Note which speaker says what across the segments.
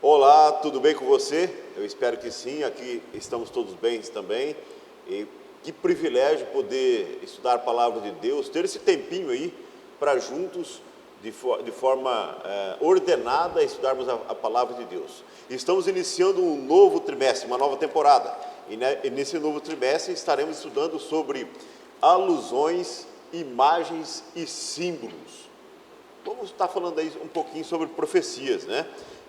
Speaker 1: Olá, tudo bem com você? Eu espero que sim, aqui estamos todos bem também. E que privilégio poder estudar a palavra de Deus, ter esse tempinho aí para juntos, de forma ordenada, estudarmos a palavra de Deus. Estamos iniciando um novo trimestre, uma nova temporada. E nesse novo trimestre estaremos estudando sobre alusões, imagens e símbolos. Vamos estar falando aí um pouquinho sobre profecias, né?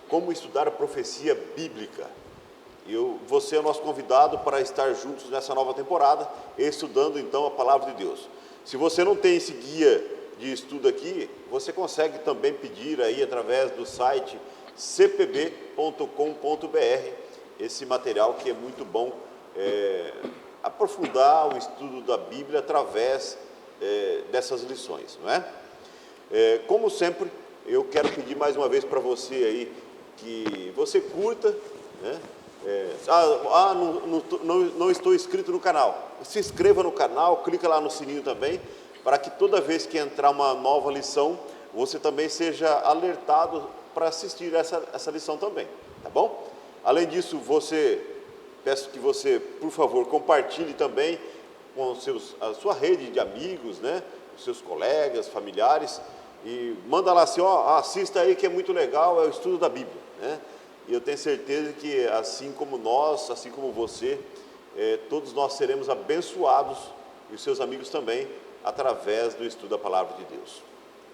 Speaker 1: Como estudar a profecia bíblica. Você é o nosso convidado para estar juntos nessa nova temporada, estudando então a palavra de Deus. Se você não tem esse guia de estudo aqui, você consegue também pedir aí através do site cpb.com.br esse material que é muito bom, aprofundar o estudo da Bíblia através dessas lições, não é? Como sempre, eu quero pedir mais uma vez para você aí que você curta, né? Não estou inscrito no canal. Se inscreva no canal, clica lá no sininho também, para que toda vez que entrar uma nova lição, você também seja alertado para assistir essa lição também, tá bom? Além disso, peço que você, por favor, compartilhe também com a sua rede de amigos, né? Os seus colegas, familiares, e manda lá assim, assista aí que é muito legal, é o estudo da Bíblia, né? E eu tenho certeza que assim como nós, assim como você, todos nós seremos abençoados, e os seus amigos também, através do estudo da palavra de Deus,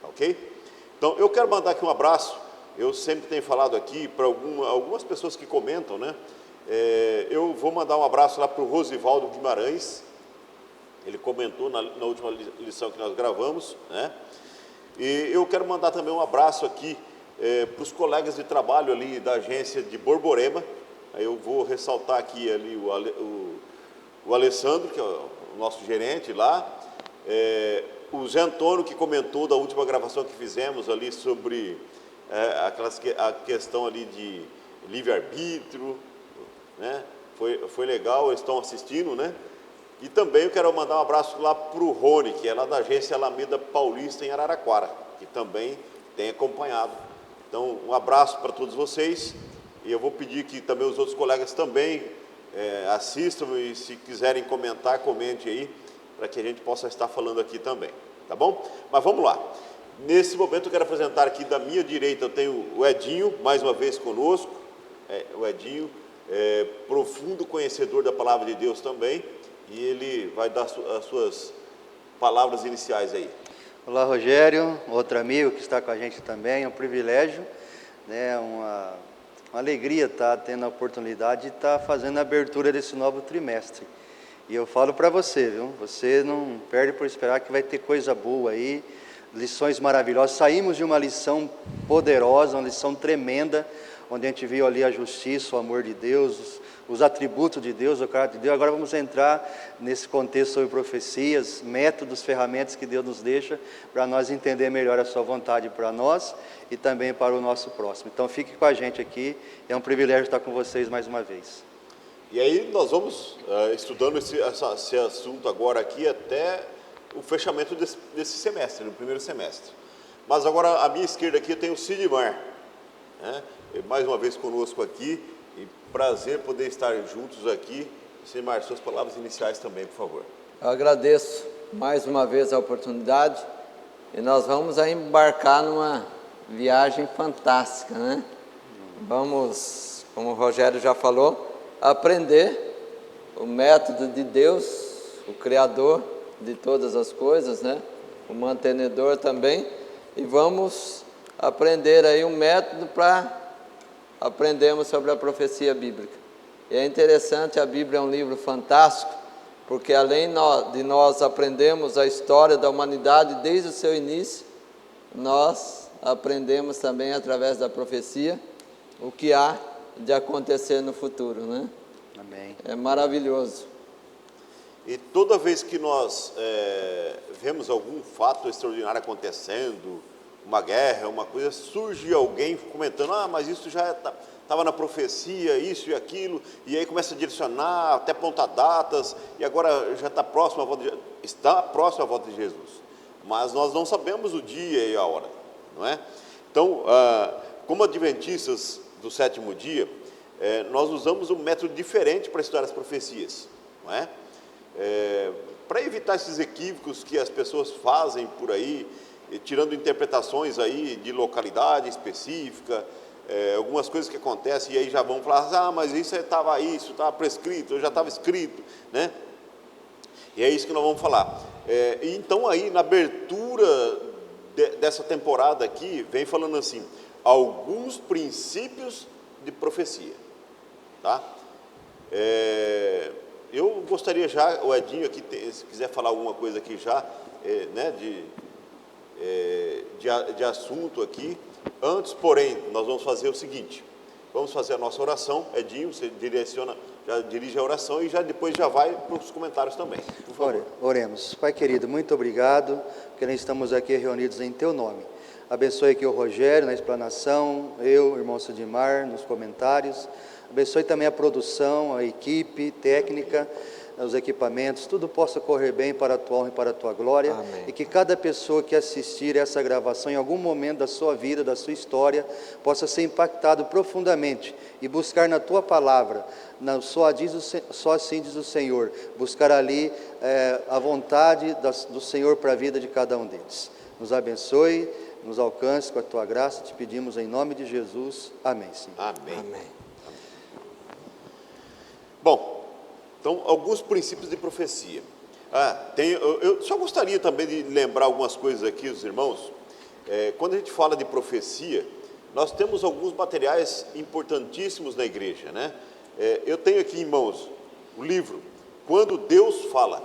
Speaker 1: ok? Então eu quero mandar aqui um abraço. Eu sempre tenho falado aqui para algumas pessoas que comentam, né? Eu vou mandar um abraço lá para o Rosivaldo Guimarães. Ele comentou na última lição que nós gravamos, né? E eu quero mandar também um abraço aqui para os colegas de trabalho ali da agência de Borborema. Aí eu vou ressaltar aqui ali o Alessandro, que é o nosso gerente lá, o Zé Antônio, que comentou da última gravação que fizemos ali sobre a questão ali de livre-arbítrio, né? Foi legal, eles estão assistindo, né? E também eu quero mandar um abraço lá para o Rony, que é lá da agência Alameda Paulista, em Araraquara, que também tem acompanhado. Então, um abraço para todos vocês, e eu vou pedir que também os outros colegas também assistam, e se quiserem comentar, comente aí, para que a gente possa estar falando aqui também, tá bom? Mas vamos lá. Nesse momento eu quero apresentar aqui da minha direita, eu tenho o Edinho, mais uma vez conosco. O Edinho é profundo conhecedor da palavra de Deus também, e ele vai dar as suas palavras iniciais aí.
Speaker 2: Olá, Rogério, outro amigo que está com a gente também. É um privilégio, né? Uma alegria estar tendo a oportunidade de estar fazendo a abertura desse novo trimestre. E eu falo para você, viu? Você não perde por esperar que vai ter coisa boa aí, lições maravilhosas. Saímos de uma lição poderosa, uma lição tremenda, onde a gente viu ali a justiça, o amor de Deus, os atributos de Deus, o caráter de Deus. Agora vamos entrar nesse contexto sobre profecias, métodos, ferramentas que Deus nos deixa para nós entender melhor a sua vontade para nós e também para o nosso próximo. Então fique com a gente aqui, é um privilégio estar com vocês mais uma vez.
Speaker 1: E aí nós vamos estudando esse assunto agora aqui até o fechamento desse semestre, no primeiro semestre. Mas agora à minha esquerda aqui eu tenho o Sidmar, né? Mais uma vez conosco aqui, e prazer poder estar juntos aqui. Sidmar, suas palavras iniciais também, por favor.
Speaker 3: Eu agradeço mais uma vez a oportunidade, e nós vamos aí embarcar numa viagem fantástica, né? Vamos, como o Rogério já falou, aprender o método de Deus, o Criador de todas as coisas, né? O mantenedor também, e vamos aprender aí um método para aprendermos sobre a profecia bíblica. E é interessante, a Bíblia é um livro fantástico, porque além de nós aprendermos a história da humanidade desde o seu início, nós aprendemos também através da profecia o que há de acontecer no futuro, né?
Speaker 2: Amém.
Speaker 3: É maravilhoso.
Speaker 1: E toda vez que nós vemos algum fato extraordinário acontecendo, uma guerra, uma coisa, surge alguém comentando, mas isso já estava na profecia, isso e aquilo, e aí começa a direcionar, até apontar datas, e agora já está próximo a volta de Jesus. Mas nós não sabemos o dia e a hora, não é? Então, como adventistas do sétimo dia, nós usamos um método diferente para estudar as profecias, não é? Para evitar esses equívocos que as pessoas fazem por aí, tirando interpretações aí de localidade específica, algumas coisas que acontecem, e aí já vão falar, mas isso estava prescrito, já estava escrito, né? E é isso que nós vamos falar. Então aí, na abertura dessa temporada aqui, vem falando assim, alguns princípios de profecia, tá? Eu gostaria já, o Edinho aqui, se quiser falar alguma coisa aqui já, né, de assunto aqui. Antes, porém, nós vamos fazer o seguinte, vamos fazer a nossa oração. Edinho, você já dirige a oração e depois já vai para os comentários também, por favor.
Speaker 2: Oremos. Pai querido, muito obrigado, porque nós estamos aqui reunidos em Teu nome. Abençoe aqui o Rogério na explanação, eu, o irmão Sudimar, nos comentários. Abençoe também a produção, a equipe técnica, os equipamentos, tudo possa correr bem para a Tua honra e para a Tua glória. Amém. E que cada pessoa que assistir essa gravação, em algum momento da sua vida, da sua história, possa ser impactado profundamente e buscar na Tua palavra, só assim diz o Senhor, buscar ali a vontade do Senhor para a vida de cada um deles. Nos abençoe, nos alcance com a Tua graça, te pedimos em nome de Jesus. Amém, Senhor.
Speaker 1: Amém.
Speaker 3: Amém.
Speaker 1: Bom, então, alguns princípios de profecia. Eu só gostaria também de lembrar algumas coisas aqui, os irmãos. Quando a gente fala de profecia, nós temos alguns materiais importantíssimos na igreja, né? Eu tenho aqui em mãos o livro Quando Deus Fala.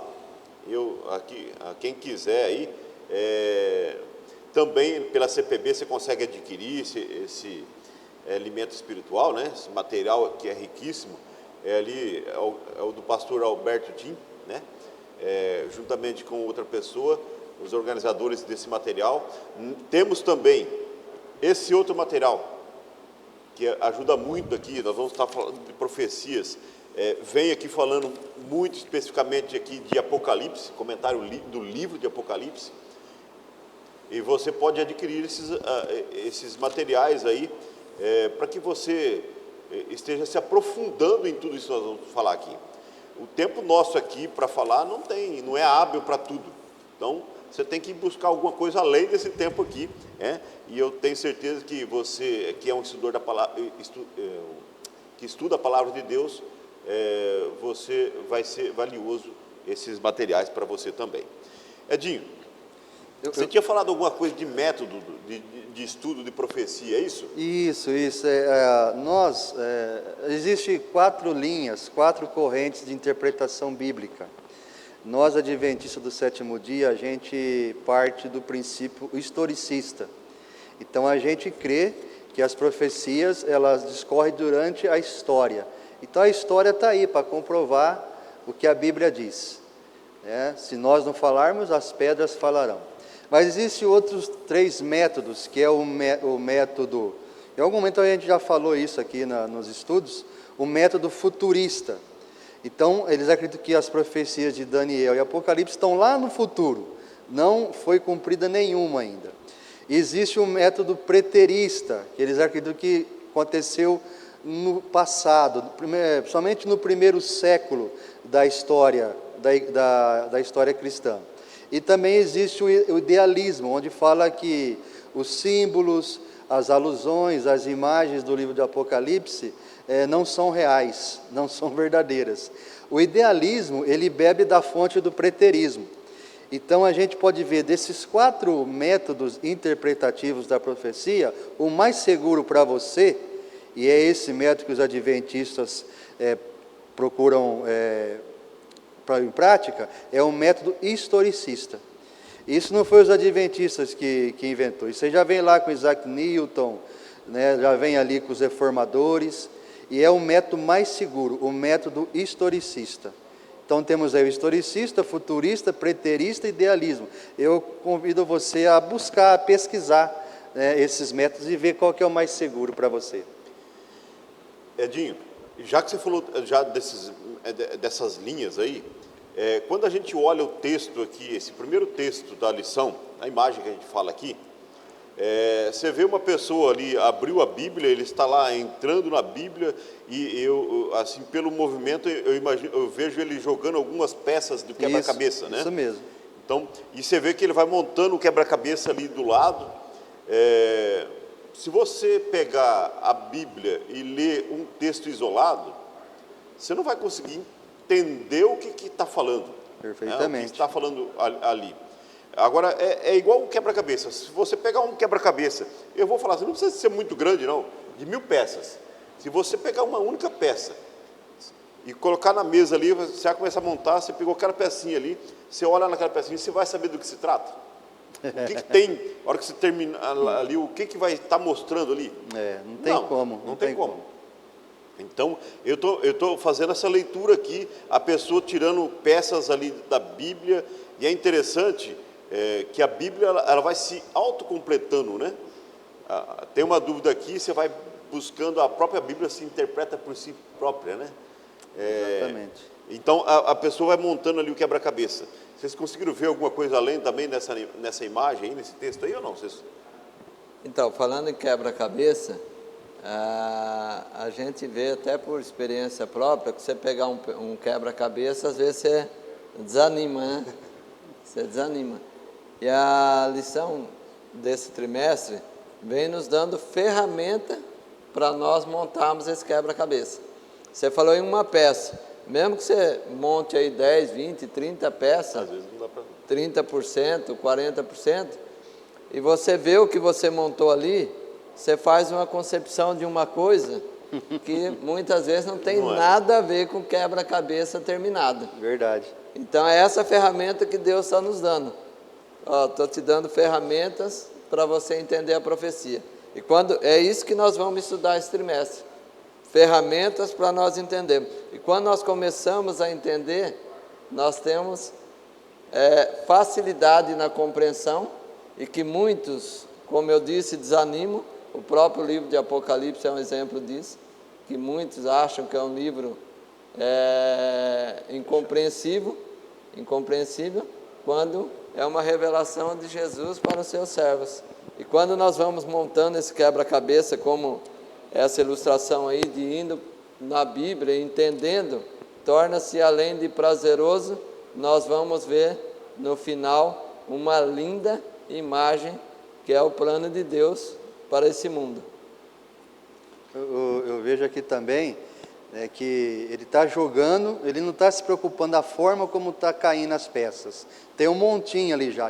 Speaker 1: Quem quiser aí, também pela CPB você consegue adquirir esse alimento espiritual, né? Esse material que é riquíssimo. É o do pastor Alberto Tim, né? Juntamente com outra pessoa, os organizadores desse material. Temos também esse outro material, que ajuda muito aqui, nós vamos estar falando de profecias, vem aqui falando muito especificamente aqui de Apocalipse, comentário do livro de Apocalipse, e você pode adquirir esses materiais aí, para que você esteja se aprofundando em tudo isso que nós vamos falar aqui. O tempo nosso aqui para falar não é hábil para tudo, então você tem que buscar alguma coisa além desse tempo aqui, e eu tenho certeza que você, que é um estudador da palavra, que estuda a palavra de Deus, você vai ser valioso esses materiais para você também. Edinho, você tinha falado alguma coisa de método de estudo de profecia, é isso?
Speaker 2: Isso. Existem 4 linhas, 4 correntes de interpretação bíblica. Nós, adventistas do sétimo dia, a gente parte do princípio historicista. Então, a gente crê que as profecias, elas discorrem durante a história. Então, a história está aí para comprovar o que a Bíblia diz. Se nós não falarmos, as pedras falarão. Mas existem outros 3 métodos, que é o método, em algum momento a gente já falou isso aqui nos estudos, o método futurista. Então, eles acreditam que as profecias de Daniel e Apocalipse estão lá no futuro, não foi cumprida nenhuma ainda. Existe o método preterista, que eles acreditam que aconteceu no passado, somente no primeiro século da história, da história cristã. E também existe o idealismo, onde fala que os símbolos, as alusões, as imagens do livro de Apocalipse não são reais, não são verdadeiras. O idealismo, ele bebe da fonte do preterismo. Então, a gente pode ver desses 4 métodos interpretativos da profecia, o mais seguro para você, e é esse método que os adventistas procuram em prática, é o método historicista. Isso não foi os adventistas que inventou, isso já vem lá com Isaac Newton, né, já vem ali com os reformadores, e é o método mais seguro, o método historicista. Então temos aí o historicista, futurista, preterista e idealismo. Eu convido você a buscar, a pesquisar esses métodos e ver qual que é o mais seguro para você.
Speaker 1: Edinho, já que você falou já dessas linhas aí, quando a gente olha o texto aqui, esse primeiro texto da lição, a imagem que a gente fala aqui, Você vê uma pessoa ali, abriu a Bíblia, ele está lá entrando na Bíblia e eu, assim, pelo movimento, eu vejo ele jogando algumas peças do quebra-cabeça, né?
Speaker 2: Isso mesmo.
Speaker 1: Então, e você vê que ele vai montando o quebra-cabeça ali do lado. Se você pegar a Bíblia e ler um texto isolado, você não vai conseguir entender o que está falando.
Speaker 2: Perfeitamente.
Speaker 1: O que está falando ali. Agora, é igual um quebra-cabeça. Se você pegar um quebra-cabeça, eu vou falar assim, não precisa ser muito grande não, de 1000 peças. Se você pegar uma única peça e colocar na mesa ali, você vai começar a montar, você pegou aquela pecinha ali, você olha naquela pecinha, você vai saber do que se trata? O que tem, a hora que você terminar ali, o que vai estar mostrando ali?
Speaker 2: Não tem como.
Speaker 1: Não tem como. Então, eu tô fazendo essa leitura aqui, a pessoa tirando peças ali da Bíblia, e é interessante que a Bíblia ela vai se autocompletando, né? Tem uma dúvida aqui, você vai buscando, a própria Bíblia se interpreta por si própria, né?
Speaker 2: Exatamente.
Speaker 1: Então, a pessoa vai montando ali o quebra-cabeça. Vocês conseguiram ver alguma coisa além também nessa imagem, aí, nesse texto aí ou não?
Speaker 3: Então, falando em quebra-cabeça, a gente vê até por experiência própria que você pegar um quebra-cabeça, às vezes você desanima, né? Você desanima. E a lição desse trimestre vem nos dando ferramenta para nós montarmos esse quebra-cabeça. Você falou em uma peça, mesmo que você monte aí 10, 20, 30 peças,
Speaker 1: Às vezes não dá para
Speaker 3: 30%, 40%, e você vê o que você montou ali, você faz uma concepção de uma coisa que muitas vezes não tem nada a ver com quebra-cabeça terminado.
Speaker 2: Verdade.
Speaker 3: Então é essa ferramenta que Deus está nos dando. Estou te dando ferramentas para você entender a profecia. E é isso que nós vamos estudar esse trimestre. Ferramentas para nós entendermos. E quando nós começamos a entender, nós temos facilidade na compreensão, e que muitos, como eu disse, desanimam. O próprio livro de Apocalipse é um exemplo disso, que muitos acham que é um livro incompreensível, quando é uma revelação de Jesus para os seus servos. E quando nós vamos montando esse quebra-cabeça, como essa ilustração aí, de indo na Bíblia, entendendo, torna-se além de prazeroso, nós vamos ver no final uma linda imagem, que é o plano de Deus para esse mundo.
Speaker 2: Eu vejo aqui também que ele está jogando, ele não está se preocupando da forma como está caindo as peças. Tem um montinho ali já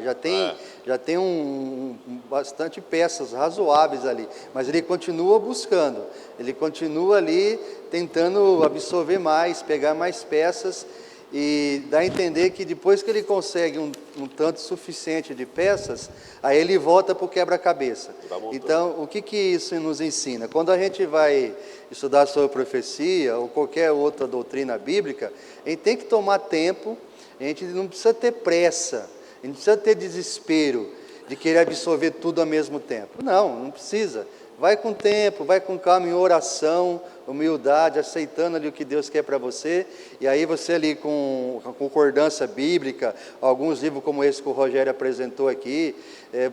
Speaker 2: tem bastante peças razoáveis ali, mas ele continua buscando, ele continua ali tentando absorver mais, pegar mais peças, e dá a entender que depois que ele consegue um tanto suficiente de peças, aí ele volta para o quebra-cabeça. Então, o que isso nos ensina? Quando a gente vai estudar sobre profecia ou qualquer outra doutrina bíblica, a gente tem que tomar tempo, a gente não precisa ter pressa, a gente não precisa ter desespero de querer absorver tudo ao mesmo tempo. Não precisa. Vai com tempo, vai com calma, em oração, humildade, aceitando ali o que Deus quer para você, e aí você ali com concordância bíblica, alguns livros como esse que o Rogério apresentou aqui,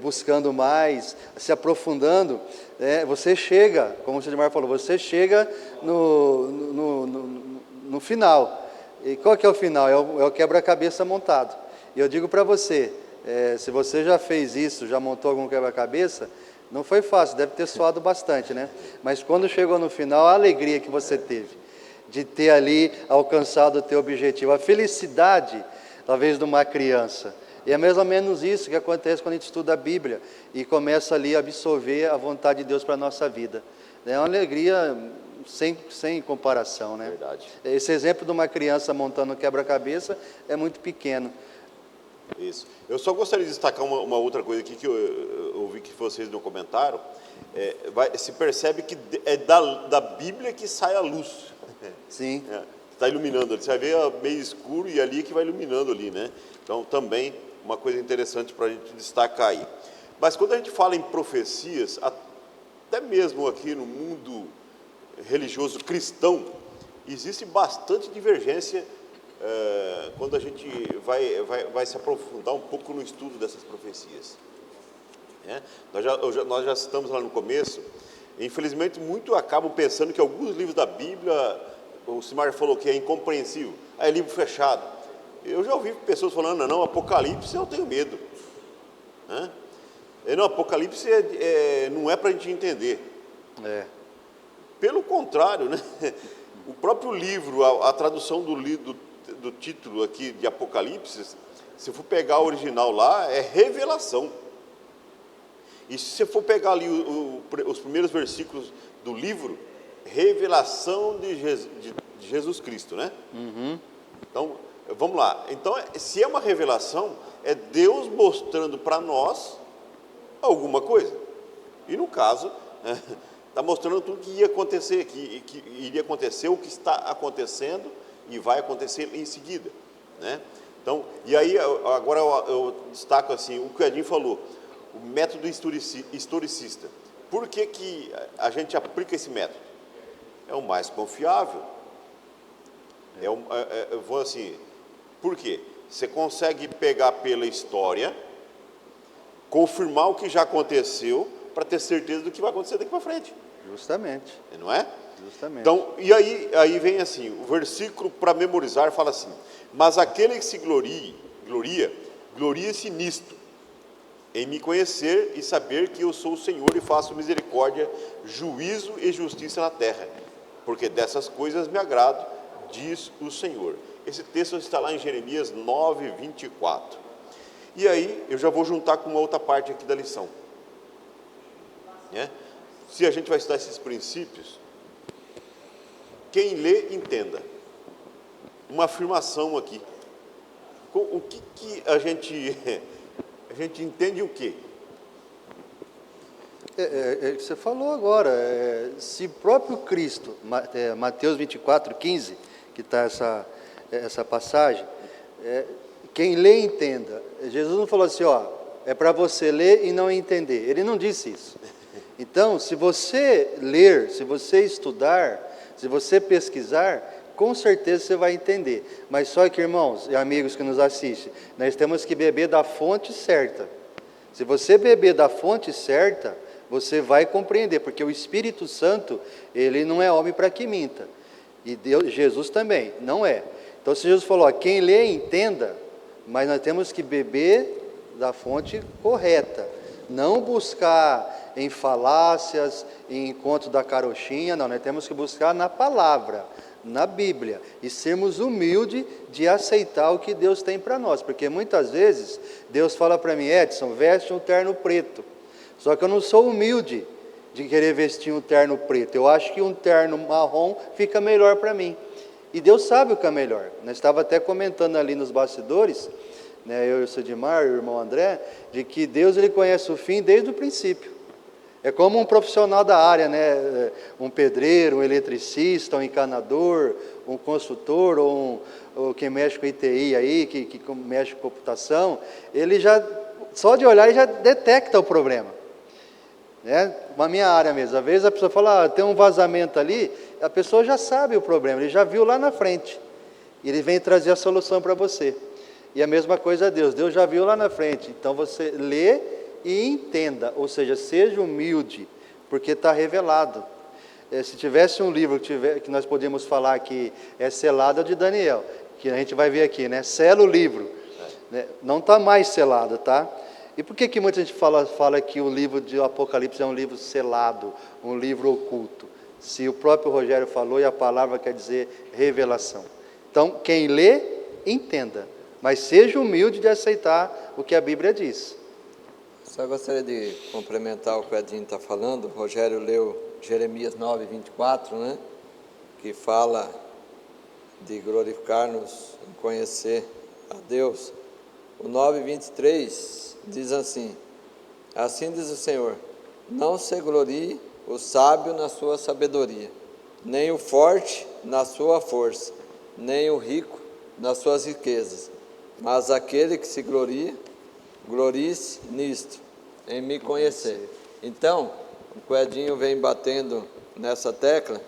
Speaker 2: buscando mais, se aprofundando, você chega, como o Sidmar falou, você chega no final. E qual que é o final? É o quebra-cabeça montado. E eu digo para você, se você já fez isso, já montou algum quebra-cabeça, não foi fácil, deve ter suado bastante, né? Mas quando chegou no final, a alegria que você teve de ter ali alcançado o teu objetivo, a felicidade, talvez, de uma criança. E é mais ou menos isso que acontece quando a gente estuda a Bíblia e começa ali a absorver a vontade de Deus para a nossa vida. É uma alegria sem comparação, né?
Speaker 1: Verdade.
Speaker 2: Esse exemplo de uma criança montando um quebra-cabeça é muito pequeno.
Speaker 1: Isso. Eu só gostaria de destacar uma outra coisa aqui que eu ouvi que vocês não comentaram. Se percebe que é da Bíblia que sai a luz.
Speaker 2: Sim.
Speaker 1: Está iluminando ali. Você vai ver meio escuro e ali que vai iluminando ali, né? Então, também uma coisa interessante para a gente destacar aí. Mas quando a gente fala em profecias, até mesmo aqui no mundo religioso cristão, existe bastante divergência quando a gente vai se aprofundar um pouco no estudo dessas profecias. né? Nós já citamos lá no começo, infelizmente muitos acabam pensando que alguns livros da Bíblia, o Simar falou que é incompreensível, é livro fechado. Eu já ouvi pessoas falando, não, Apocalipse eu tenho medo, né? Não, Apocalipse não é para a gente entender. Pelo contrário, né? O próprio livro, a tradução do título aqui de Apocalipse, se for pegar o original lá, é revelação. E se você for pegar ali os primeiros versículos do livro, revelação de Jesus Cristo, né? Então, vamos lá. Então, se é uma revelação, é Deus mostrando para nós alguma coisa. E no caso, está mostrando tudo que ia acontecer, que iria acontecer, o que está acontecendo e vai acontecer em seguida, né? Então, e aí agora eu destaco assim, o que o Edinho falou, o método historicista. Por que a gente aplica esse método? É o mais confiável. Eu vou assim, por quê? Você consegue pegar pela história, confirmar o que já aconteceu, para ter certeza do que vai acontecer daqui para frente.
Speaker 2: Justamente.
Speaker 1: Não é?
Speaker 2: Justamente.
Speaker 1: Então, e aí vem assim, o versículo para memorizar fala assim, mas aquele que se gloria-se nisto, em me conhecer e saber que eu sou o Senhor e faço misericórdia, juízo e justiça na terra, porque dessas coisas me agrado, diz o Senhor. Esse texto está lá em Jeremias 9, 24. E aí, eu já vou juntar com uma outra parte aqui da lição, né? Se a gente vai estudar esses princípios, quem lê, entenda. Uma afirmação aqui. O que a gente entende o quê?
Speaker 2: Você falou agora, se próprio Cristo, Mateus 24, 15, que está essa passagem, quem lê, entenda. Jesus não falou assim, ó, é para você ler e não entender. Ele não disse isso. Então, se você ler, se você estudar, se você pesquisar, com certeza você vai entender. Mas só que, irmãos e amigos que nos assistem, nós temos que beber da fonte certa. Se você beber da fonte certa, você vai compreender, porque o Espírito Santo, ele não é homem para que minta. E Jesus também, não é. Então, se Jesus falou, ó, quem lê, entenda, mas nós temos que beber da fonte correta. Não buscar em falácias, em encontro da carochinha, não, nós temos que buscar na palavra, na Bíblia, e sermos humildes de aceitar o que Deus tem para nós, porque muitas vezes Deus fala para mim, Edson, veste um terno preto, só que eu não sou humilde de querer vestir um terno preto, eu acho que um terno marrom fica melhor para mim, e Deus sabe o que é melhor. Nós estávamos até comentando ali nos bastidores, né, eu e o Sedimar, o irmão André, de que Deus ele conhece o fim desde o princípio. É como um profissional da área, né? Um pedreiro, um eletricista, um encanador, um consultor, ou quem mexe com ITI aí, que mexe com computação, ele já, só de olhar, ele já detecta o problema. Né? Na minha área mesmo, às vezes a pessoa fala, tem um vazamento ali, a pessoa já sabe o problema, ele já viu lá na frente, e ele vem trazer a solução para você. E a mesma coisa a Deus já viu lá na frente, então você lê e entenda, ou seja, seja humilde, porque está revelado. Se tivesse um livro que nós podíamos falar que é selado, é de Daniel, que a gente vai ver aqui, né? Sela o livro, né? Não está mais selado, tá? E por que muita gente fala que o livro de Apocalipse é um livro selado, um livro oculto? Se o próprio Rogério falou e a palavra quer dizer revelação. Então, quem lê, entenda, mas seja humilde de aceitar o que a Bíblia diz.
Speaker 3: Só gostaria de complementar o que o Edinho está falando. O Rogério leu Jeremias 9, 24, né? Que fala de glorificar-nos em conhecer a Deus. O 9, 23 diz assim, assim diz o Senhor, não se glorie o sábio na sua sabedoria, nem o forte na sua força, nem o rico nas suas riquezas, mas aquele que se gloria, glorie-se nisto, em me conhecer. Então, o Coedinho vem batendo nessa tecla,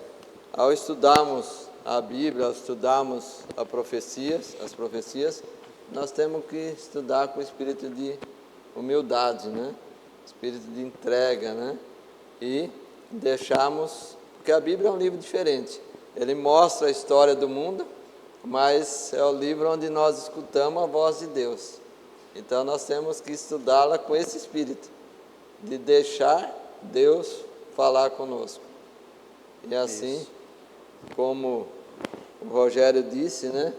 Speaker 3: ao estudarmos a Bíblia, ao estudarmos as profecias, nós temos que estudar com espírito de humildade, né? espírito de entrega, né? E deixarmos, porque a Bíblia é um livro diferente. Ele mostra a história do mundo, mas é o livro onde nós escutamos a voz de Deus. Então nós temos que estudá-la com esse espírito, de deixar Deus falar conosco. E assim,
Speaker 2: Isso.
Speaker 3: como o Rogério disse, né?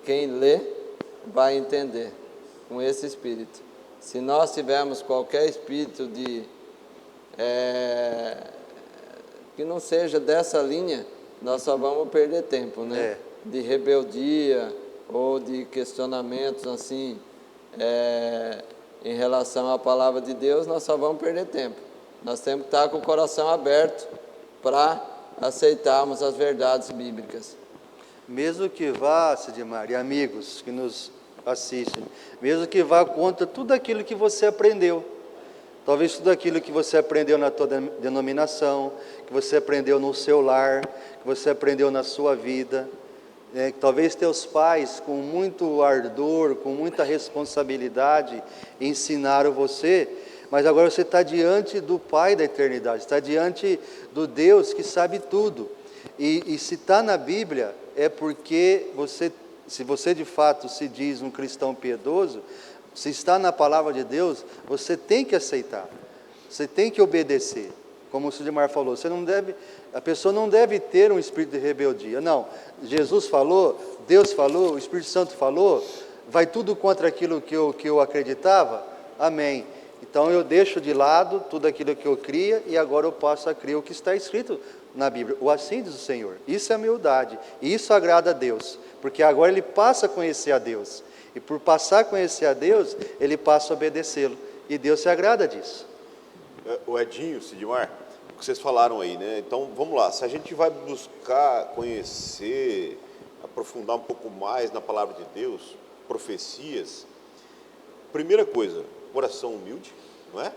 Speaker 3: Quem lê vai entender com esse espírito. Se nós tivermos qualquer espírito de que não seja dessa linha, nós só vamos perder tempo, né? De rebeldia ou de questionamentos assim em relação à palavra de Deus, nós só vamos perder tempo. Nós temos que estar com o coração aberto para aceitarmos as verdades bíblicas.
Speaker 2: Mesmo que vá, Sidmar, e amigos que nos assistem, mesmo que vá contra tudo aquilo que você aprendeu, talvez tudo aquilo que você aprendeu na tua denominação, que você aprendeu no seu lar, que você aprendeu na sua vida, que talvez teus pais, com muito ardor, com muita responsabilidade, ensinaram você, mas agora você está diante do Pai da eternidade, está diante do Deus que sabe tudo. E se está na Bíblia, é porque se você de fato se diz um cristão piedoso, se está na palavra de Deus, você tem que aceitar, você tem que obedecer. Como o Sidmar falou, a pessoa não deve ter um espírito de rebeldia. Não, Jesus falou, Deus falou, o Espírito Santo falou, vai tudo contra aquilo que eu acreditava? Amém. Então eu deixo de lado tudo aquilo que eu cria e agora eu passo a crer o que está escrito na Bíblia. O assim diz o Senhor. Isso é humildade, e isso agrada a Deus, porque agora ele passa a conhecer a Deus. E por passar a conhecer a Deus, ele passa a obedecê-lo. E Deus se agrada disso.
Speaker 1: O Edinho, Sidmar, o que vocês falaram aí, né? Então, vamos lá. Se a gente vai buscar conhecer, aprofundar um pouco mais na palavra de Deus, profecias, primeira coisa, coração humilde, não é?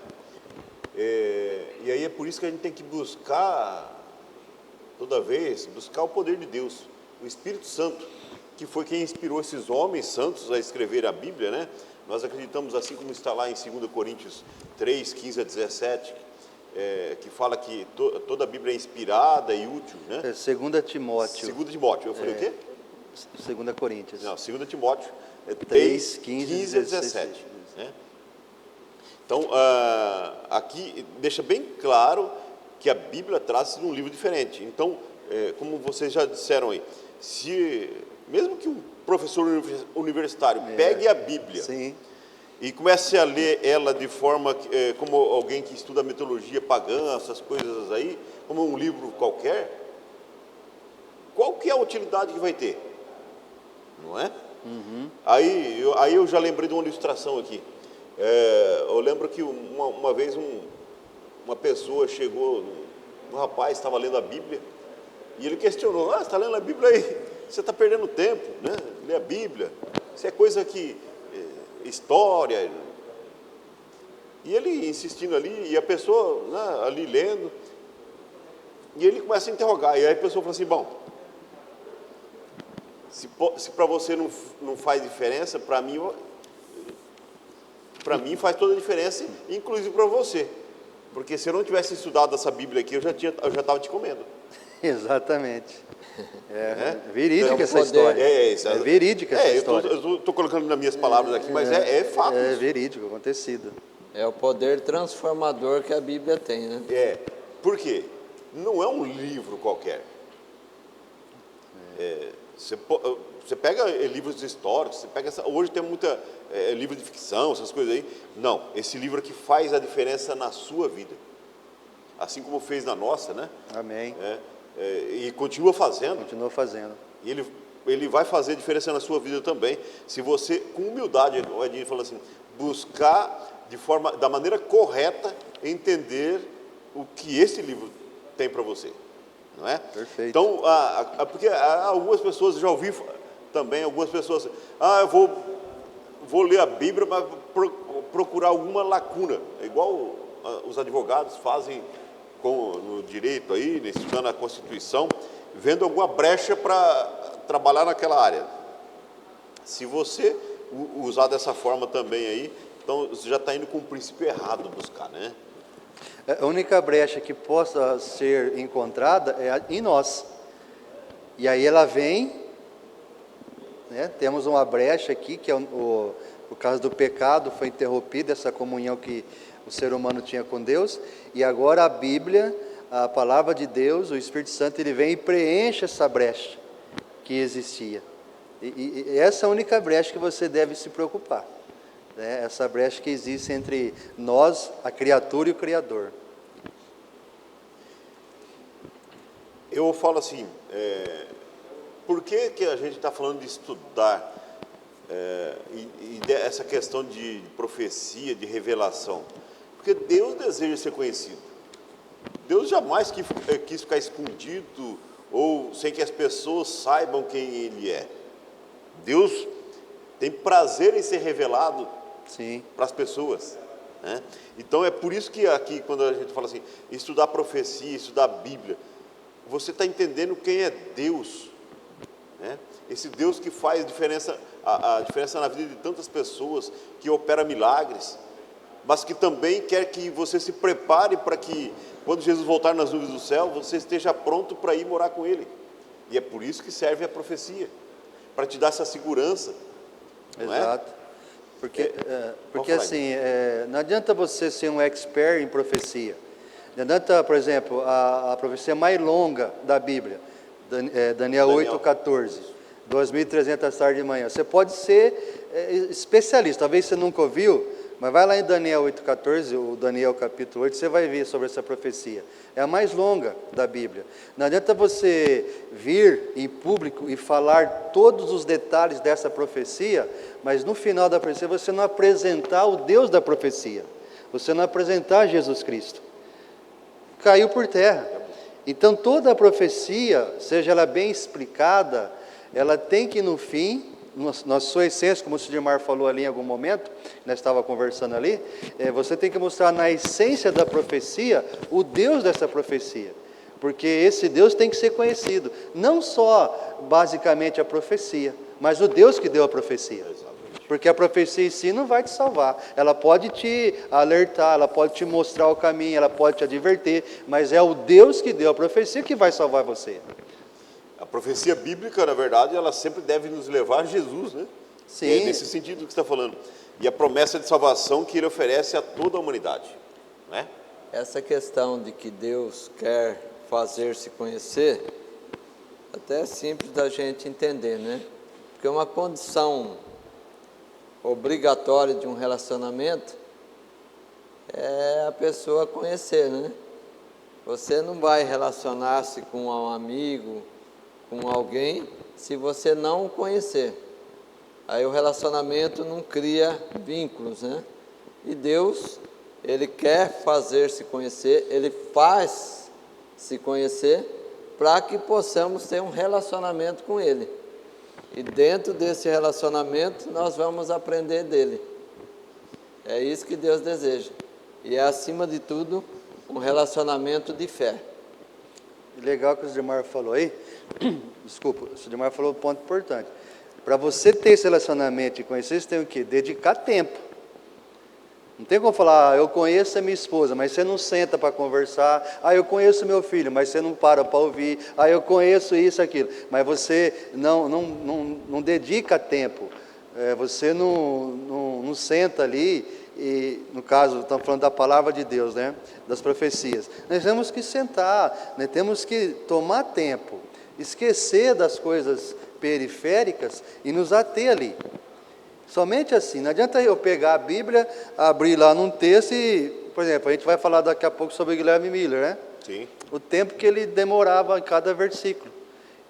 Speaker 1: E aí é por isso que a gente tem que buscar, toda vez, buscar o poder de Deus, o Espírito Santo, que foi quem inspirou esses homens santos a escrever a Bíblia, né? Nós acreditamos, assim como está lá em 2 Coríntios 3, 15 a 17, que fala que toda a Bíblia é inspirada e útil, né?
Speaker 2: 2 Timóteo.
Speaker 1: 2 Timóteo, eu falei o quê?
Speaker 2: 2 Coríntios.
Speaker 1: Não, 2 Timóteo
Speaker 2: 3, 15
Speaker 1: a 17. Né? Então, aqui deixa bem claro que a Bíblia trata-se de um livro diferente. Então, como vocês já disseram aí, mesmo que um professor universitário pegue a Bíblia e comece a ler ela de forma como alguém que estuda mitologia pagã, essas coisas aí, como um livro qualquer, qual que é a utilidade que vai ter? Não é?
Speaker 2: Uhum.
Speaker 1: Aí eu já lembrei de uma ilustração aqui. Eu lembro que uma vez uma pessoa chegou, um rapaz estava lendo a Bíblia, e ele questionou: você está lendo a Bíblia aí? Você está perdendo tempo, né? Ler a Bíblia, isso é coisa que, história. E ele insistindo ali, e a pessoa, né, ali lendo, e ele começa a interrogar, e aí a pessoa fala assim: bom, se para você não faz diferença, para mim faz toda a diferença, inclusive para você, porque se eu não tivesse estudado essa Bíblia aqui, eu já estava te comendo.
Speaker 2: Exatamente. Verídica essa
Speaker 3: poder.
Speaker 2: história.
Speaker 1: É
Speaker 2: verídica essa história.
Speaker 1: Eu estou colocando nas minhas palavras aqui, mas é fato.
Speaker 2: É verídico, acontecido.
Speaker 3: É o poder transformador que a Bíblia tem, né?
Speaker 1: Por quê? Não é um livro qualquer. Você pega livros históricos, hoje tem muita livro de ficção, essas coisas aí. Não, esse livro aqui faz a diferença na sua vida, assim como fez na nossa, né?
Speaker 2: Amém.
Speaker 1: E continua fazendo.
Speaker 2: Continua fazendo.
Speaker 1: E ele vai fazer diferença na sua vida também, se você, com humildade, o Edinho falou assim, buscar da maneira correta, entender o que esse livro tem para você, não é?
Speaker 2: Perfeito.
Speaker 1: Então, porque algumas pessoas, já ouvi também, algumas pessoas, eu vou ler a Bíblia, mas procurar alguma lacuna, igual os advogados fazem no direito aí, estudando a Constituição, vendo alguma brecha para trabalhar naquela área. Se você usar dessa forma também aí, Então você já está indo com o princípio errado buscar, né?
Speaker 2: A única brecha que possa ser encontrada é em nós. E aí ela vem, né? Temos uma brecha aqui, que é o caso do pecado, foi interrompida essa comunhão que o ser humano tinha com Deus, e agora a Bíblia, a palavra de Deus, o Espírito Santo, ele vem e preenche essa brecha que existia. E essa é a única brecha que você deve se preocupar, né? Essa brecha que existe entre nós, a criatura e o Criador.
Speaker 1: Eu falo assim, por que a gente está falando de estudar essa questão de profecia, de revelação? Porque Deus deseja ser conhecido. Deus jamais quis ficar escondido ou sem que as pessoas saibam quem Ele é. Deus tem prazer em ser revelado para as pessoas, né? Então é por isso que aqui, quando a gente fala assim, estudar profecia, estudar a Bíblia, você está entendendo quem é Deus, né? Esse Deus que faz a diferença na vida de tantas pessoas, que opera milagres, mas que também quer que você se prepare para que, quando Jesus voltar nas nuvens do céu, você esteja pronto para ir morar com Ele. E é por isso que serve a profecia, para te dar essa segurança.
Speaker 2: Exato. Porque assim, não adianta você ser um expert em profecia. Não adianta, por exemplo, a profecia mais longa da Bíblia, Daniel 8:14, 2.300 tarde de manhã. Você pode ser especialista, talvez você nunca ouviu, mas vai lá em Daniel 8:14, o Daniel capítulo 8, você vai ver sobre essa profecia. É a mais longa da Bíblia. Não adianta você vir em público e falar todos os detalhes dessa profecia, mas no final da profecia você não apresentar o Deus da profecia, você não apresentar Jesus Cristo. Caiu por terra. Então toda a profecia, seja ela bem explicada, ela tem que no fim, na sua essência, como o Sidmar falou ali em algum momento, nós estávamos conversando ali, você tem que mostrar na essência da profecia o Deus dessa profecia, porque esse Deus tem que ser conhecido, não só basicamente a profecia, mas o Deus que deu a profecia. Porque a profecia em si não vai te salvar, ela pode te alertar, ela pode te mostrar o caminho, ela pode te advertir, mas é o Deus que deu a profecia que vai salvar você.
Speaker 1: A profecia bíblica, na verdade, ela sempre deve nos levar a Jesus, né?
Speaker 2: Sim.
Speaker 1: É nesse sentido que você está falando. E a promessa de salvação que Ele oferece a toda a humanidade, né?
Speaker 3: Essa questão de que Deus quer fazer-se conhecer, até é simples da gente entender, né? Porque uma condição obrigatória de um relacionamento é a pessoa conhecer, né? Você não vai relacionar-se com um amigo, com alguém, se você não o conhecer. Aí o relacionamento não cria vínculos, né? E Deus, Ele quer fazer-se conhecer, Ele faz se conhecer para que possamos ter um relacionamento com Ele. E dentro desse relacionamento nós vamos aprender dele. É isso que Deus deseja. E é, acima de tudo, um relacionamento de fé.
Speaker 2: Legal que o Sidmar falou aí. Desculpa, o Sidmar falou um ponto importante. Para você ter esse relacionamento e conhecer, você tem o quê? Dedicar tempo. Não tem como falar, eu conheço a minha esposa, mas você não senta para conversar. Eu conheço meu filho, mas você não para ouvir. Eu conheço isso, aquilo. Mas você não dedica tempo. Você não senta ali, e no caso, estamos falando da palavra de Deus, né? Das profecias. Nós temos que sentar, nós temos que tomar tempo, esquecer das coisas periféricas e nos ater ali. Somente assim, não adianta eu pegar a Bíblia, abrir lá num texto e, por exemplo, a gente vai falar daqui a pouco sobre Guilherme Miller, né?
Speaker 1: Sim.
Speaker 2: O tempo que ele demorava em cada versículo.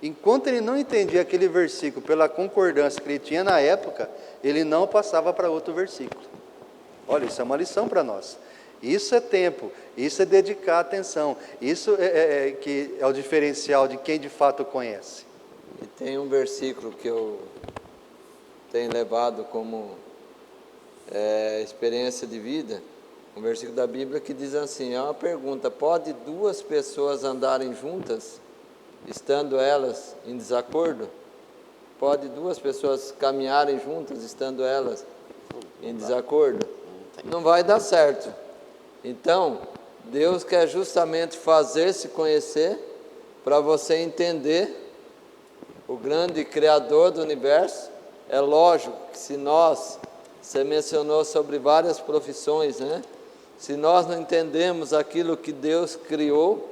Speaker 2: Enquanto ele não entendia aquele versículo pela concordância que ele tinha na época, ele não passava para outro versículo. Olha, isso é uma lição para nós. Isso é tempo, isso é dedicar atenção, isso que é o diferencial de quem de fato conhece.
Speaker 3: E tem um versículo que eu tenho levado como experiência de vida, um versículo da Bíblia que diz assim, é uma pergunta, pode duas pessoas andarem juntas, estando elas em desacordo? Pode duas pessoas caminharem juntas, estando elas em desacordo? não vai dar certo. Então, Deus quer justamente fazer-se conhecer para você entender o grande Criador do universo. É lógico que se nós, você mencionou sobre várias profissões, né? Se nós não entendemos aquilo que Deus criou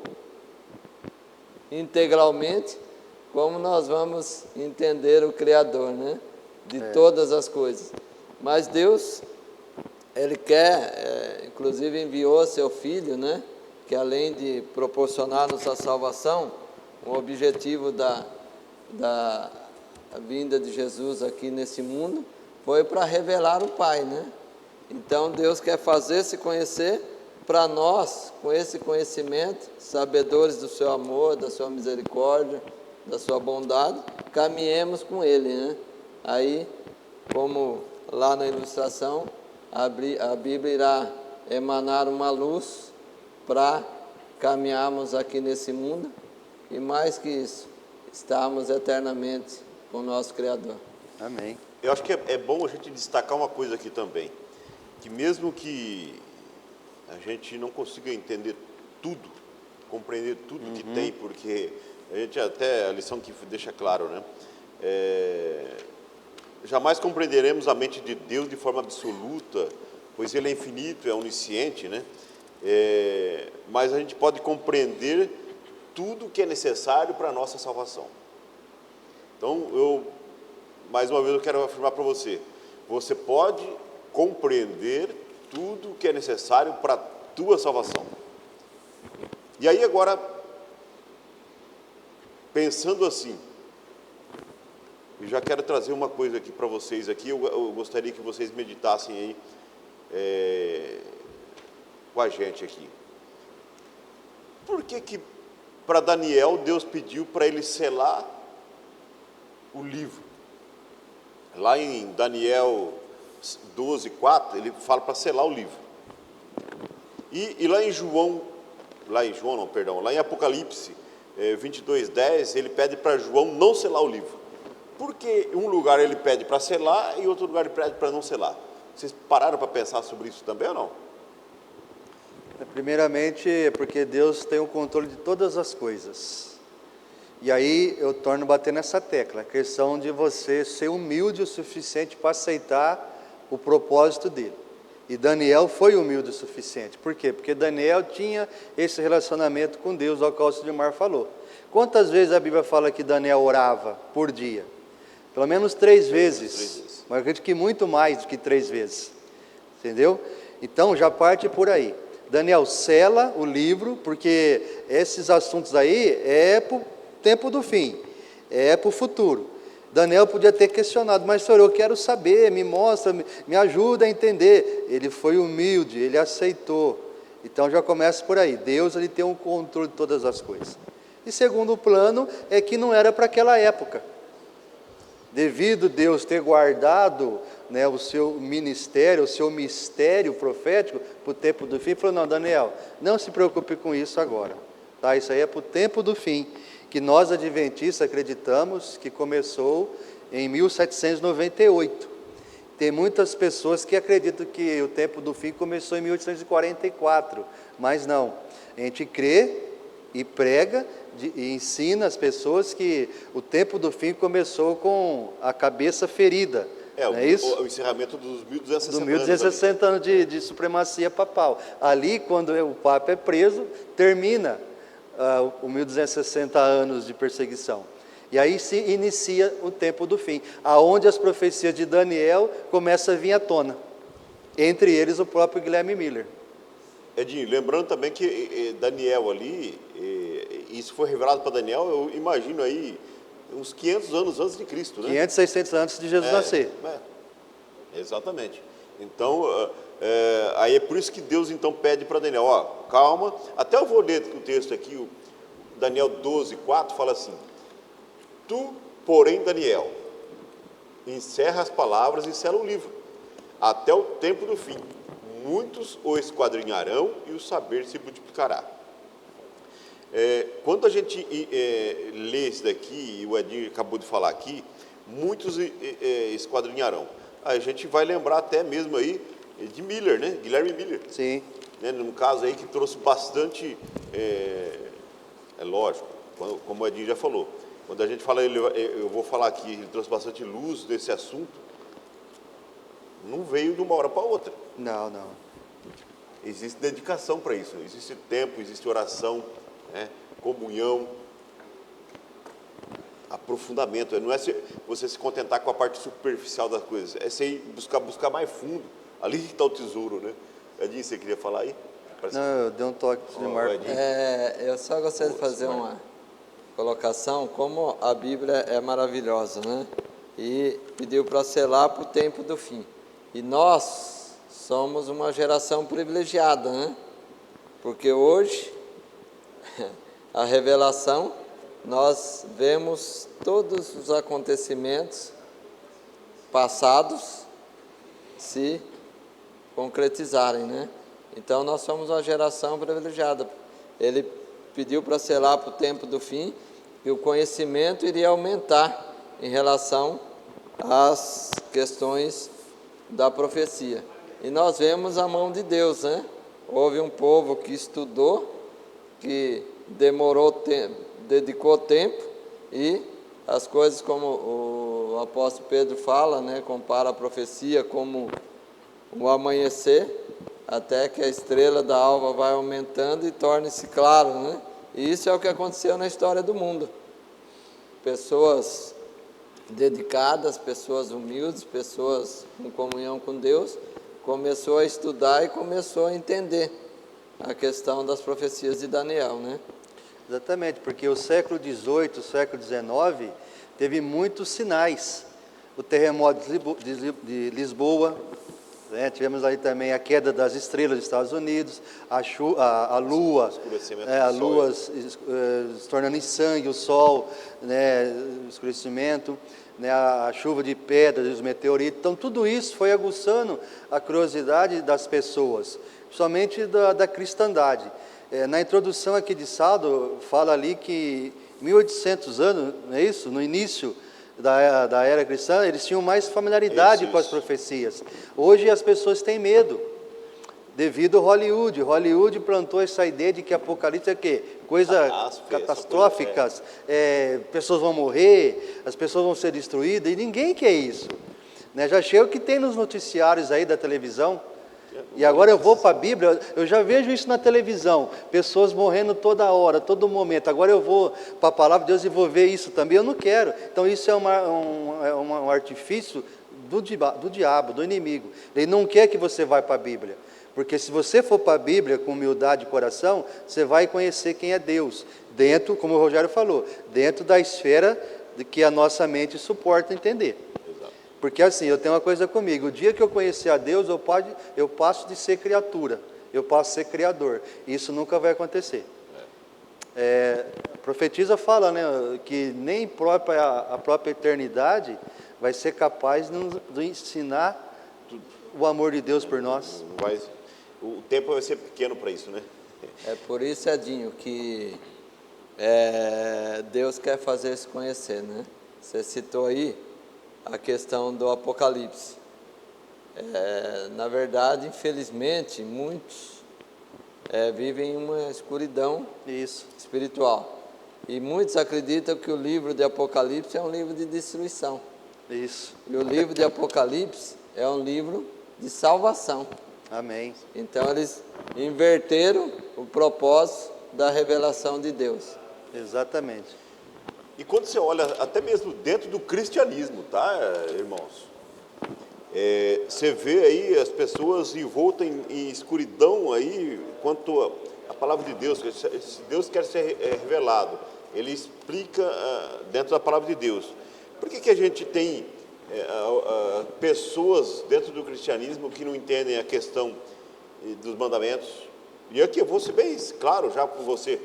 Speaker 3: integralmente, como nós vamos entender o Criador, né? De todas as coisas. Mas Deus, Ele quer, inclusive enviou seu Filho, né? Que além de proporcionar-nos a salvação, o objetivo da vinda de Jesus aqui nesse mundo foi para revelar o Pai, né? Então Deus quer fazer-se conhecer para nós, com esse conhecimento, sabedores do seu amor, da sua misericórdia, da sua bondade, caminhemos com Ele, né? Aí, como lá na ilustração, a Bíblia irá emanar uma luz para caminharmos aqui nesse mundo e mais que isso, estarmos eternamente com o nosso Criador.
Speaker 2: Amém.
Speaker 1: Eu acho que é bom a gente destacar uma coisa aqui também, que mesmo que a gente não consiga entender tudo, compreender tudo que tem, porque a gente até, a lição que deixa claro, né? Jamais compreenderemos a mente de Deus de forma absoluta, pois Ele é infinito, é onisciente, né? Mas a gente pode compreender tudo que é necessário para a nossa salvação. Então, mais uma vez eu quero afirmar para você, você pode compreender tudo que é necessário para a tua salvação. E aí agora, pensando assim, eu já quero trazer uma coisa aqui para vocês aqui, eu gostaria que vocês meditassem aí com a gente aqui. Por que para Daniel Deus pediu para ele selar o livro? Lá em Daniel 12:4, ele fala para selar o livro. E lá em Apocalipse 22:10, ele pede para João não selar o livro. Por que um lugar ele pede para selar e outro lugar ele pede para não selar? Vocês pararam para pensar sobre isso também ou não?
Speaker 2: Primeiramente, é porque Deus tem o controle de todas as coisas. E aí eu torno a bater nessa tecla, a questão de você ser humilde o suficiente para aceitar o propósito dele. E Daniel foi humilde o suficiente. Por quê? Porque Daniel tinha esse relacionamento com Deus, ao qual o Sidmar falou. Quantas vezes a Bíblia fala que Daniel orava por dia? Pelo menos 3 vezes. Mas eu acredito que muito mais do que 3 vezes. Entendeu? Então já parte por aí. Daniel sela o livro, porque esses assuntos aí é para o tempo do fim, é para o futuro. Daniel podia ter questionado, mas Senhor, eu quero saber, me mostra, me ajuda a entender. Ele foi humilde, ele aceitou. Então já começa por aí, Deus ele tem um controle de todas as coisas. E segundo plano, é que não era para aquela época. Devido Deus ter guardado, né, o seu ministério, o seu mistério profético para o tempo do fim, falou, não, Daniel, não se preocupe com isso agora. Tá? Isso aí é para o tempo do fim, que nós adventistas acreditamos que começou em 1798. Tem muitas pessoas que acreditam que o tempo do fim começou em 1844, mas não. A gente crê e prega e ensina as pessoas que o tempo do fim começou com a cabeça ferida. Não é isso?
Speaker 1: O encerramento dos 1260
Speaker 2: dos 1260 anos de supremacia papal. Ali, quando o Papa é preso, termina os 1260 anos de perseguição. E aí se inicia o tempo do fim, aonde as profecias de Daniel começam a vir à tona. Entre eles o próprio Guilherme Miller.
Speaker 1: Edinho, lembrando também que Daniel ali, isso foi revelado para Daniel, eu imagino aí, uns 500 anos antes de Cristo, né?
Speaker 2: 500, 600 antes de Jesus nascer.
Speaker 1: Exatamente. Então, aí é por isso que Deus então pede para Daniel, ó, calma, até eu vou ler o texto aqui, o Daniel 12:4 fala assim, tu, porém, Daniel, encerra as palavras e sela o livro, até o tempo do fim. Muitos o esquadrinharão e o saber se multiplicará. Quando a gente lê isso daqui, e o Edinho acabou de falar aqui, muitos esquadrinharão. A gente vai lembrar até mesmo aí de Miller, né? Guilherme Miller.
Speaker 2: Sim.
Speaker 1: Né? No caso aí que trouxe bastante, lógico, como o Edinho já falou, quando a gente fala, eu vou falar aqui, ele trouxe bastante luz desse assunto, não veio de uma hora para outra.
Speaker 2: Não.
Speaker 1: Existe dedicação para isso, existe tempo, existe oração, né? Comunhão, aprofundamento. Não é você se contentar com a parte superficial das coisas, é você ir buscar mais fundo. Ali está o tesouro, né? Edinho, você queria falar aí?
Speaker 2: Não, eu dei um toque para o Marco.
Speaker 3: Eu só gostaria de fazer uma colocação, como a Bíblia é maravilhosa, né? E pediu para selar para o tempo do fim. E nós somos uma geração privilegiada, né? Porque hoje, a revelação, nós vemos todos os acontecimentos passados se concretizarem, né? Então nós somos uma geração privilegiada. Ele pediu para selar para o tempo do fim e o conhecimento iria aumentar em relação às questões da profecia. E nós vemos a mão de Deus, né? Houve um povo que estudou, que dedicou tempo, e as coisas, como o apóstolo Pedro fala, né? Compara a profecia como o amanhecer, até que a estrela da alva vai aumentando e torne-se claro, né? E isso é o que aconteceu na história do mundo. Pessoas dedicadas, pessoas humildes, pessoas com comunhão com Deus, começou a estudar e começou a entender a questão das profecias de Daniel, né?
Speaker 2: Exatamente, porque o século XVIII, o século XIX, teve muitos sinais. O terremoto de Lisboa, né? Tivemos aí também a queda das estrelas dos Estados Unidos, a lua, a lua se tornando em sangue, o sol, né? O escurecimento, né? A chuva de pedras, os meteoritos. Então, tudo isso foi aguçando a curiosidade das pessoas, principalmente da cristandade. Na introdução aqui de Saldo, fala ali que 1800 anos, não é isso? No início da era cristã, eles tinham mais familiaridade com as profecias. Hoje as pessoas têm medo, devido ao Hollywood. Hollywood plantou essa ideia de que Apocalipse é o quê? Coisas catastróficas, pessoas vão morrer, as pessoas vão ser destruídas, e ninguém quer isso. Né? Já chega o que tem nos noticiários aí da televisão. E agora eu vou para a Bíblia, eu já vejo isso na televisão, pessoas morrendo toda hora, todo momento. Agora eu vou para a palavra de Deus e vou ver isso também, eu não quero. Então isso é um artifício do diabo, do inimigo. Ele não quer que você vá para a Bíblia, porque se você for para a Bíblia com humildade de coração, você vai conhecer quem é Deus, dentro, como o Rogério falou, dentro da esfera de que a nossa mente suporta entender. Porque assim, eu tenho uma coisa comigo, o dia que eu conhecer a Deus, eu passo de ser criatura, eu passo a ser criador. Isso nunca vai acontecer. A profetisa fala, né, que nem a própria eternidade vai ser capaz de ensinar o amor de Deus por nós.
Speaker 1: O tempo vai ser pequeno para isso, né?
Speaker 3: É por isso, Edinho, que Deus quer fazer se conhecer, né? Você citou aí a questão do Apocalipse. Na verdade, infelizmente, muitos vivem uma escuridão espiritual. E muitos acreditam que o livro de Apocalipse é um livro de destruição.
Speaker 2: Isso.
Speaker 3: E o livro de Apocalipse é um livro de salvação.
Speaker 2: Amém.
Speaker 3: Então, eles inverteram o propósito da revelação de Deus.
Speaker 2: Exatamente.
Speaker 1: E quando você olha, até mesmo dentro do cristianismo, tá, irmãos? Você vê aí as pessoas envoltas em escuridão aí, quanto a palavra de Deus. Se Deus quer ser revelado, Ele explica dentro da palavra de Deus. Por que a gente tem pessoas dentro do cristianismo que não entendem a questão dos mandamentos? E aqui eu vou ser bem claro já por você.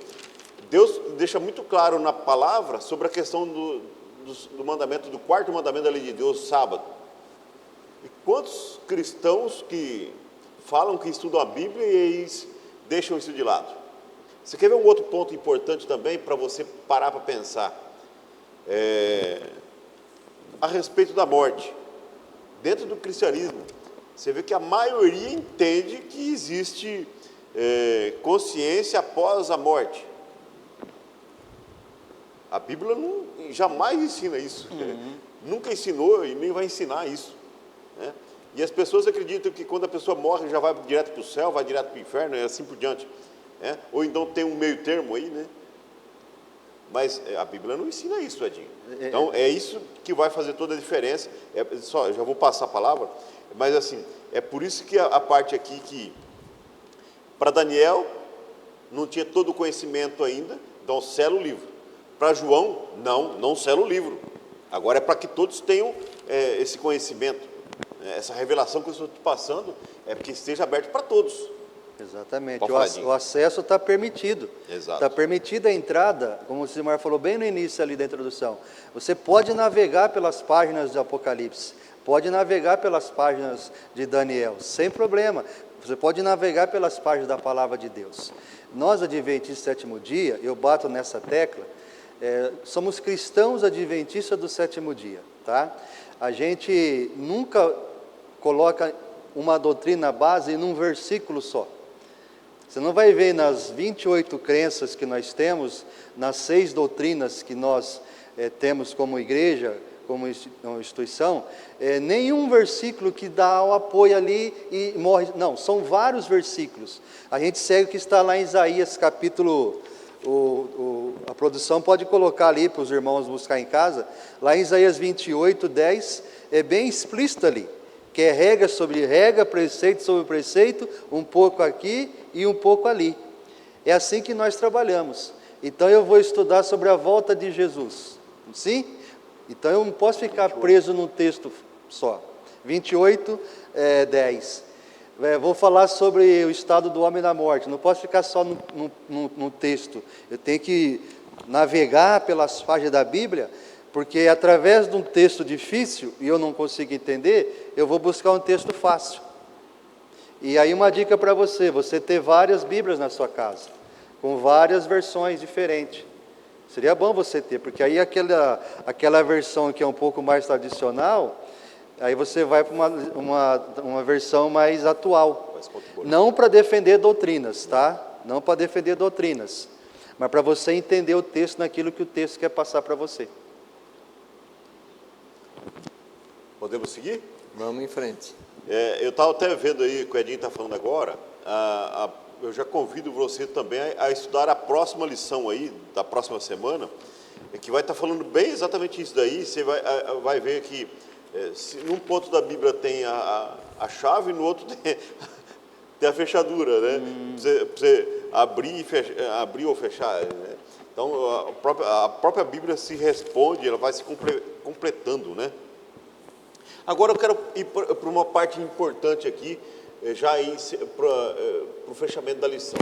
Speaker 1: Deus deixa muito claro na palavra sobre a questão do mandamento, do quarto mandamento da lei de Deus, sábado. E quantos cristãos que falam que estudam a Bíblia e eles deixam isso de lado? Você quer ver um outro ponto importante também para você parar para pensar? A respeito da morte. Dentro do cristianismo, você vê que a maioria entende que existe consciência após a morte. A Bíblia jamais ensina isso, nunca ensinou e nem vai ensinar isso, né? E as pessoas acreditam que quando a pessoa morre já vai direto para o céu, vai direto para o inferno e assim por diante, né? Ou então tem um meio termo aí, né? Mas a Bíblia não ensina isso, Edinho. Então é isso que vai fazer toda a diferença. Eu já vou passar a palavra, mas assim, é por isso que a parte aqui que para Daniel não tinha todo o conhecimento ainda, então sela o livro. Para João, não sela o livro. Agora é para que todos tenham esse conhecimento, essa revelação que eu estou te passando, é porque esteja aberto para todos.
Speaker 2: Exatamente,
Speaker 1: Pode falar,
Speaker 2: o acesso está permitido.
Speaker 1: Exato.
Speaker 2: Está permitida a entrada, como o Simar falou bem no início ali da introdução. Você pode navegar pelas páginas de Apocalipse, pode navegar pelas páginas de Daniel, sem problema. Você pode navegar pelas páginas da Palavra de Deus. Nós, adventistas do sétimo dia, eu bato nessa tecla, somos cristãos adventistas do sétimo dia, tá? A gente nunca coloca uma doutrina base num versículo só. Você não vai ver nas 28 crenças que nós temos, nas 6 doutrinas que nós temos como igreja, como instituição, nenhum versículo que dá o apoio ali e morre. Não, são vários versículos. A gente segue o que está lá em Isaías capítulo... a produção pode colocar ali para os irmãos buscar em casa. Lá em Isaías 28, 10, é bem explícito ali. Que é regra sobre regra, preceito sobre preceito, um pouco aqui e um pouco ali. É assim que nós trabalhamos. Então eu vou estudar sobre a volta de Jesus. Sim? Então eu não posso ficar preso num texto só. 28, 10. Vou falar sobre o estado do homem na morte. Não posso ficar só no texto. Eu tenho que navegar pelas páginas da Bíblia, porque através de um texto difícil, e eu não consigo entender, eu vou buscar um texto fácil. E aí uma dica para você ter várias Bíblias na sua casa, com várias versões diferentes. Seria bom você ter, porque aí aquela versão que é um pouco mais tradicional, aí você vai para uma versão mais atual. Não para defender doutrinas, tá? Não para defender doutrinas, mas para você entender o texto naquilo que o texto quer passar para você.
Speaker 1: Podemos seguir?
Speaker 3: Vamos em frente.
Speaker 1: Eu estava até vendo aí o que o Edinho está falando agora, eu já convido você também a estudar a próxima lição aí, da próxima semana, que vai estar falando bem exatamente isso daí. Você vai ver que se num ponto da Bíblia tem a chave, no outro tem a fechadura, né? Pra você abrir ou fechar, né? Então a própria Bíblia se responde, ela vai se completando, né? Agora eu quero ir para uma parte importante aqui, já para o fechamento da lição.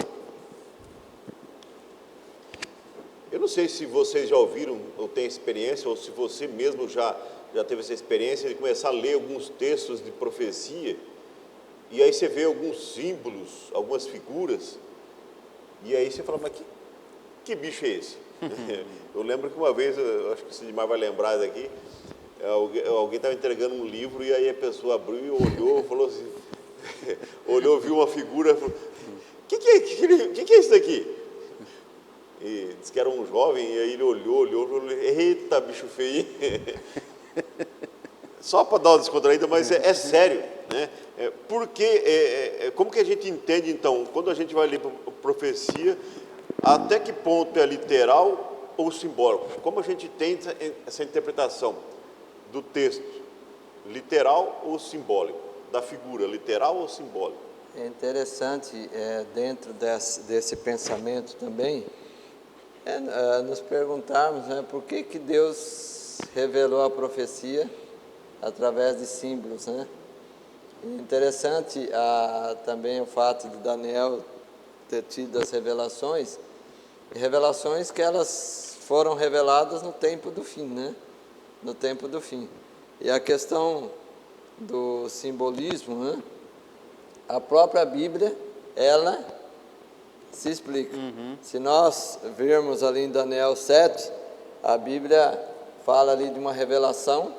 Speaker 1: Eu não sei se vocês já ouviram ou têm experiência, ou se você mesmo já teve essa experiência de começar a ler alguns textos de profecia, e aí você vê alguns símbolos, algumas figuras, e aí você fala, mas que bicho é esse? Eu lembro que uma vez, eu acho que o Sidmar vai lembrar daqui, alguém estava entregando um livro, e aí a pessoa abriu e olhou, falou assim, olhou, viu uma figura, falou, que é isso daqui? E disse que era um jovem, e aí ele olhou, falou, eita, bicho feio. Só para dar uma descontraída, mas é sério, né? Porque, como que a gente entende, então, quando a gente vai ler profecia, até que ponto é literal ou simbólico? Como a gente tem essa interpretação do texto, literal ou simbólico? Da figura, literal ou simbólico?
Speaker 3: É interessante, dentro desse pensamento também, nos perguntarmos, né, por que Deus revelou a profecia através de símbolos, né? Interessante também o fato de Daniel ter tido as revelações que elas foram reveladas no tempo do fim, né? No tempo do fim. E a questão do simbolismo, né? A própria Bíblia, ela se explica. Se nós virmos ali em Daniel 7, a Bíblia fala ali de uma revelação,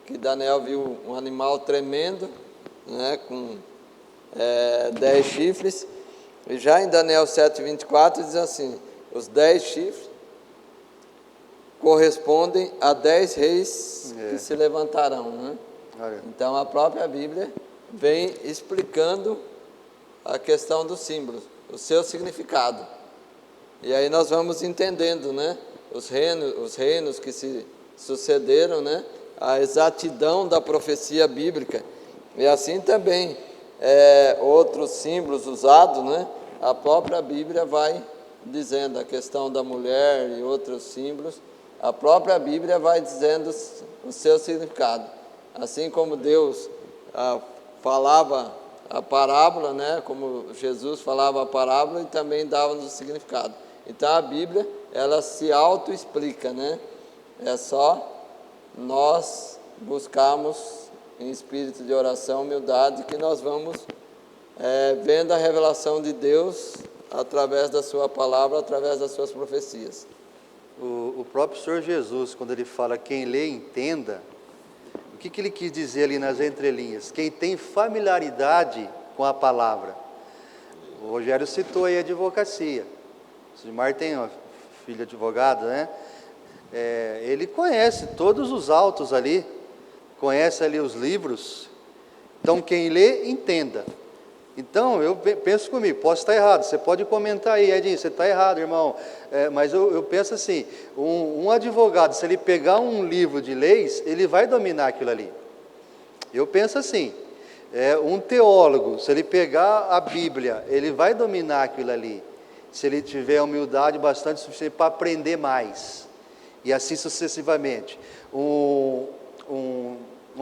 Speaker 3: que Daniel viu um animal tremendo, né, com 10 chifres. E já em Daniel 7:24 diz assim: os 10 chifres correspondem a 10 reis que se levantarão, né? Então a própria Bíblia vem explicando a questão dos símbolos, o seu significado. E aí nós vamos entendendo, né, os reinos que se sucederam, né, a exatidão da profecia bíblica. E assim também outros símbolos usados, né, a própria Bíblia vai dizendo a questão da mulher e outros símbolos. A própria Bíblia vai dizendo o seu significado. Assim como Deus falava a parábola, né? Como Jesus falava a parábola e também dava-nos o significado. Então a Bíblia, ela se auto-explica, né? É só nós buscarmos em espírito de oração, humildade, que nós vamos vendo a revelação de Deus através da sua palavra, através das suas profecias.
Speaker 2: O próprio Senhor Jesus, quando ele fala quem lê, entenda, o que ele quis dizer ali nas entrelinhas? Quem tem familiaridade com a palavra. O Rogério citou aí a advocacia. O Sidmar tem uma filha advogada, né? Ele conhece todos os autos ali, conhece ali os livros. Então, quem lê, entenda. Então, eu penso comigo, posso estar errado, você pode comentar aí, Edinho, você está errado, irmão, mas eu penso assim, um advogado, se ele pegar um livro de leis, ele vai dominar aquilo ali. Eu penso assim, um teólogo, se ele pegar a Bíblia, ele vai dominar aquilo ali, se ele tiver humildade bastante suficiente para aprender mais, e assim sucessivamente. Um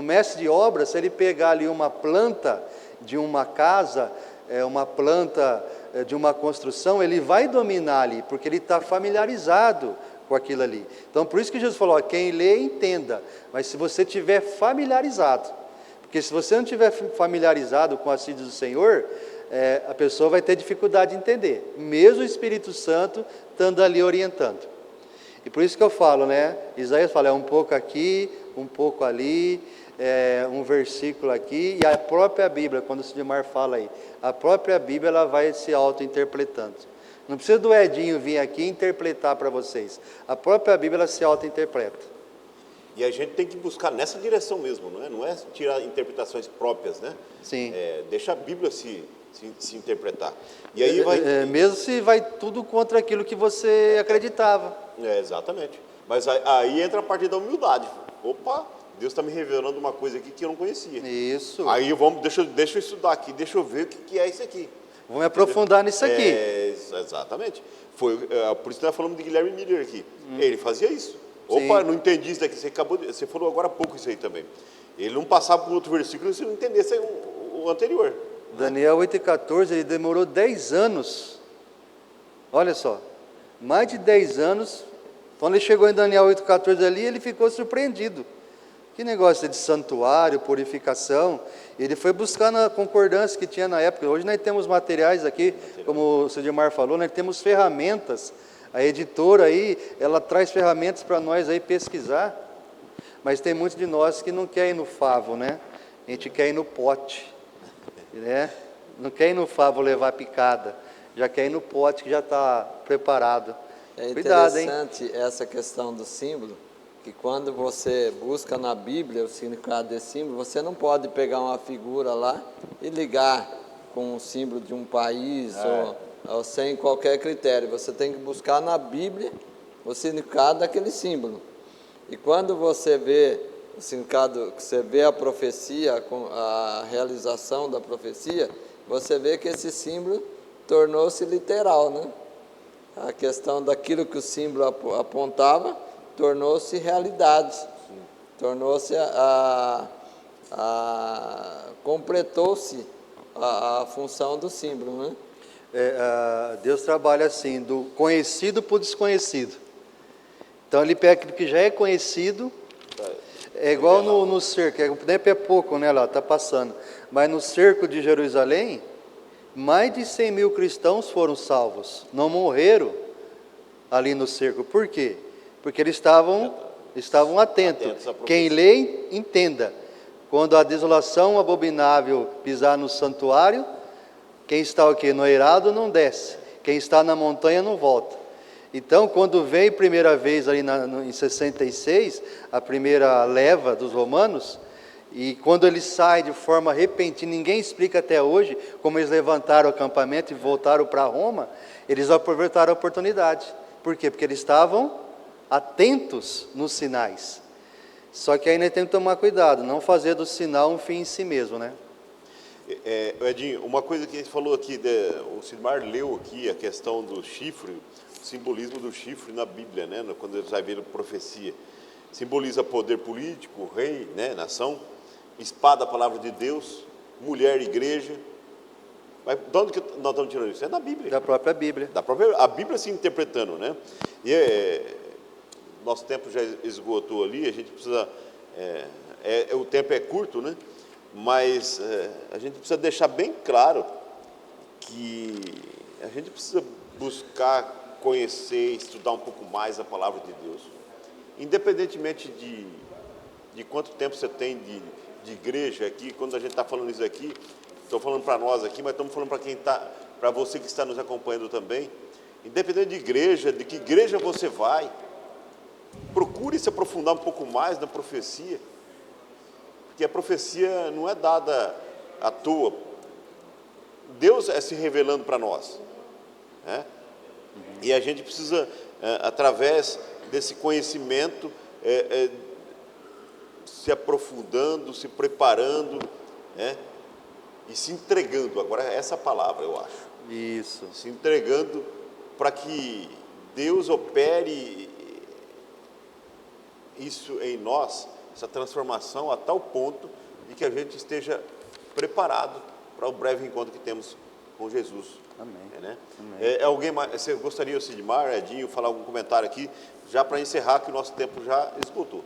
Speaker 2: mestre de obra, se ele pegar ali uma planta de uma casa, uma planta de uma construção, ele vai dominar ali, porque ele está familiarizado com aquilo ali. Então, por isso que Jesus falou, quem lê, entenda, mas se você tiver familiarizado, porque se você não tiver familiarizado com as coisas do Senhor, a pessoa vai ter dificuldade de entender, mesmo o Espírito Santo estando ali orientando. E por isso que eu falo, né, Isaías fala, um pouco aqui, um pouco ali, um versículo aqui, e a própria Bíblia, quando o Sidmar fala aí, a própria Bíblia ela vai se auto-interpretando. Não precisa do Edinho vir aqui interpretar para vocês, a própria Bíblia ela se auto-interpreta.
Speaker 1: E a gente tem que buscar nessa direção mesmo, não é tirar interpretações próprias, né?
Speaker 2: Sim.
Speaker 1: Deixa a Bíblia se interpretar. E aí vai...
Speaker 2: mesmo se vai tudo contra aquilo que você acreditava.
Speaker 1: Exatamente. Mas aí entra a parte da humildade. Opa, Deus está me revelando uma coisa aqui que eu não conhecia.
Speaker 2: Isso.
Speaker 1: Aí deixa eu estudar aqui, deixa eu ver o que é isso aqui.
Speaker 2: Vamos aprofundar nisso aqui.
Speaker 1: Exatamente. Por isso que nós falamos de Guilherme Miller aqui. Ele fazia isso. Opa,
Speaker 2: Sim.
Speaker 1: não entendi isso daqui. Você falou agora há pouco isso aí também. Ele não passava por outro versículo se não entendesse o anterior.
Speaker 2: Daniel 8,14, ele demorou 10 anos. Olha só, mais de 10 anos. Quando ele chegou em Daniel 8,14 ali, ele ficou surpreendido. Que negócio de santuário, purificação. Ele foi buscar na concordância que tinha na época. Hoje nós temos materiais aqui, como o Sidmar falou, nós temos ferramentas. A editora aí, ela traz ferramentas para nós aí pesquisar. Mas tem muitos de nós que não quer ir no favo, né? A gente quer ir no pote, né? Não quer ir no favo levar picada, já quer ir no pote que já está preparado. Cuidado, hein?
Speaker 3: É interessante essa questão do símbolo, que quando você busca na Bíblia o significado desse símbolo, você não pode pegar uma figura lá e ligar com o símbolo de um país ou sem qualquer critério. Você tem que buscar na Bíblia o significado daquele símbolo. E quando você vê o significado, você vê a profecia, a realização da profecia, você vê que esse símbolo tornou-se literal, né? A questão daquilo que o símbolo apontava tornou-se realidade, tornou-se completou-se a função do símbolo, né?
Speaker 2: Deus trabalha assim, do conhecido para o desconhecido. Então ele pega aquilo que já é conhecido, é igual no cerco, o tempo é pouco, né, lá, está passando, mas no cerco de Jerusalém, mais de 100 mil cristãos foram salvos, não morreram ali no cerco. Por quê? Porque eles estavam atentos. Quem lê, entenda. Quando a desolação abominável pisar no santuário, quem está aqui no eirado não desce, quem está na montanha não volta. Então, quando veio a primeira vez ali em 66, a primeira leva dos romanos, e quando eles saem de forma repentina, ninguém explica até hoje como eles levantaram o acampamento e voltaram para Roma, eles aproveitaram a oportunidade. Por quê? Porque eles estavam atentos nos sinais. Só que aí nós temos que tomar cuidado, não fazer do sinal um fim em si mesmo, né?
Speaker 1: Edinho, uma coisa que a gente falou aqui, o Sidmar leu aqui a questão do chifre, o simbolismo do chifre na Bíblia, né? Quando ele vai ver a profecia. Simboliza poder político, rei, né? Nação, espada, a palavra de Deus, mulher, igreja. Mas de onde que nós estamos tirando isso? É da Bíblia.
Speaker 2: Da própria Bíblia.
Speaker 1: A Bíblia se interpretando, né? E nosso tempo já esgotou ali, a gente precisa... o tempo é curto, né? Mas a gente precisa deixar bem claro que a gente precisa buscar conhecer, estudar um pouco mais a palavra de Deus. Independentemente de quanto tempo você tem de igreja aqui, quando a gente está falando isso aqui, estou falando para nós aqui, mas estamos falando para você que está nos acompanhando também. Independente de igreja, de que igreja você vai, procure se aprofundar um pouco mais na profecia, porque a profecia não é dada à toa. Deus é se revelando para nós, né? E a gente precisa, através desse conhecimento, se aprofundando, se preparando, né? E se entregando. Agora, essa palavra, eu acho.
Speaker 2: Isso.
Speaker 1: Se entregando para que Deus opere isso em nós, essa transformação a tal ponto de que a gente esteja preparado para o breve encontro que temos com Jesus.
Speaker 2: Amém.
Speaker 1: Né?
Speaker 2: Amém.
Speaker 1: Alguém mais, você gostaria, Sidmar, Edinho, falar algum comentário aqui, já para encerrar, que o nosso tempo já esgotou?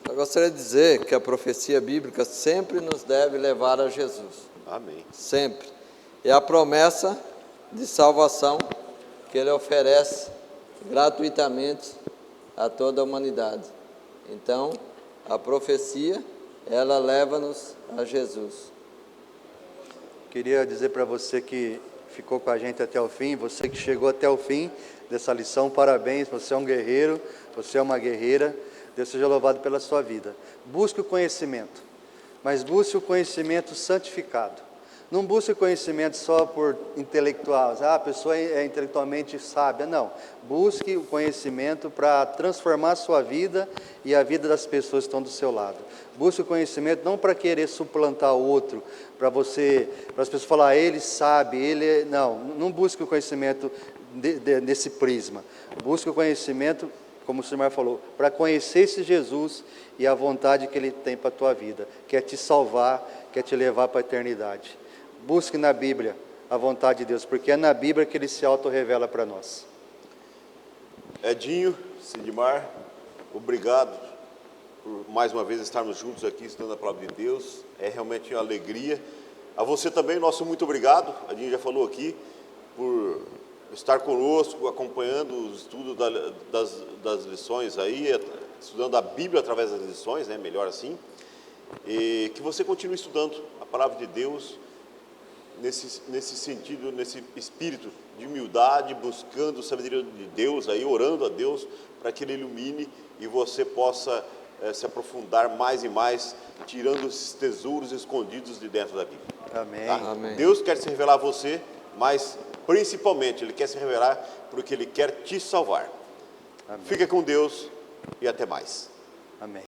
Speaker 3: Eu gostaria de dizer que a profecia bíblica sempre nos deve levar a Jesus.
Speaker 1: Amém.
Speaker 3: Sempre. E a promessa de salvação que Ele oferece gratuitamente a toda a humanidade. Então, a profecia, ela leva-nos a Jesus.
Speaker 2: Queria dizer para você que ficou com a gente até o fim, você que chegou até o fim dessa lição, parabéns, você é um guerreiro, você é uma guerreira, Deus seja louvado pela sua vida. Busque o conhecimento, mas busque o conhecimento santificado. Não busque o conhecimento só por intelectuais, a pessoa é intelectualmente sábia, não. Busque o conhecimento para transformar a sua vida e a vida das pessoas que estão do seu lado. Busque o conhecimento não para querer suplantar o outro, para as pessoas falar, ele sabe, não busque o conhecimento desse prisma. Busque o conhecimento, como o Sidmar falou, para conhecer esse Jesus e a vontade que Ele tem para a tua vida, quer te salvar, quer te levar para a eternidade. Busque na Bíblia a vontade de Deus, porque é na Bíblia que Ele se auto-revela para nós.
Speaker 1: Edinho, Sidmar, obrigado por mais uma vez estarmos juntos aqui estudando a palavra de Deus. É realmente uma alegria. A você também, nosso muito obrigado. Edinho já falou aqui, por estar conosco, acompanhando o estudo das lições aí, estudando a Bíblia através das lições, né? Melhor assim. E que você continue estudando a palavra de Deus, nesse sentido, nesse espírito de humildade, buscando a sabedoria de Deus, aí, orando a Deus para que Ele ilumine e você possa se aprofundar mais e mais, tirando esses tesouros escondidos de dentro da Bíblia.
Speaker 2: Amém.
Speaker 1: Tá?
Speaker 3: Amém.
Speaker 1: Deus quer se revelar a você, mas principalmente Ele quer se revelar porque Ele quer te salvar.
Speaker 2: Amém.
Speaker 1: Fica com Deus e até mais.
Speaker 2: Amém.